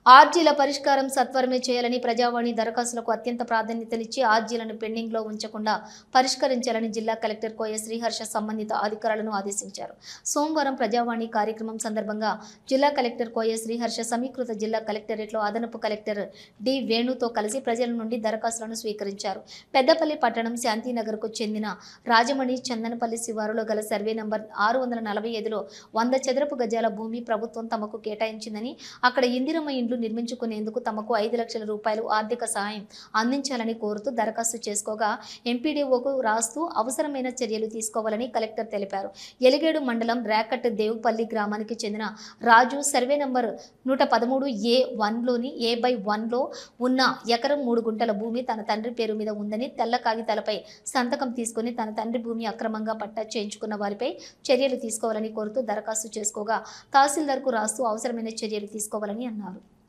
ఆర్జీల పరిష్కారం సత్వరమే చేయాలని ప్రజావాణి దరఖాస్తులకు అత్యంత ప్రాధాన్యతనిచ్చి ఆర్జీలను పెండింగ్లో ఉంచకుండా పరిష్కరించాలని జిల్లా కలెక్టర్ కోయ శ్రీహర్ష సంబంధిత అధికారులను ఆదేశించారు. సోమవారం ప్రజావాణి కార్యక్రమం సందర్భంగా జిల్లా కలెక్టర్ కోయ శ్రీహర్ష సమీకృత జిల్లా కలెక్టరేట్లో అదనపు కలెక్టర్ డి వేణుతో కలిసి ప్రజల నుండి దరఖాస్తులను స్వీకరించారు. పెద్దపల్లి పట్టణం శాంతినగర్కు చెందిన రాజమణి చందనపల్లి శివారులో గల సర్వే నంబర్ 645లో 100 చదరపు గజాల భూమి ప్రభుత్వం తమకు కేటాయించిందని, అక్కడ ఇందిరమ్మ ఇండ్లు నిర్మించుకునేందుకు తమకు 5 లక్షల రూపాయలు ఆర్థిక సహాయం అందించాలని కోరుతూ దరఖాస్తు చేసుకోగా ఎంపీడీఓకు రాస్తూ అవసరమైన చర్యలు తీసుకోవాలని కలెక్టర్ తెలిపారు. ఎలిగేడు మండలం ర్యాకట్ దేవుపల్లి గ్రామానికి చెందిన రాజు సర్వే నంబర్ 113A1లోని A/1లో ఉన్న ఎకరం 3 గుంటల భూమి తన తండ్రి పేరు మీద ఉందని తెల్ల కాగితాలపై సంతకం తీసుకుని తన తండ్రి భూమి అక్రమంగా పట్టా చేయించుకున్న వారిపై చర్యలు తీసుకోవాలని కోరుతూ దరఖాస్తు చేసుకోగా తహసీల్దార్కు రాస్తూ అవసరమైన చర్యలు తీసుకోవాలని అన్నారు.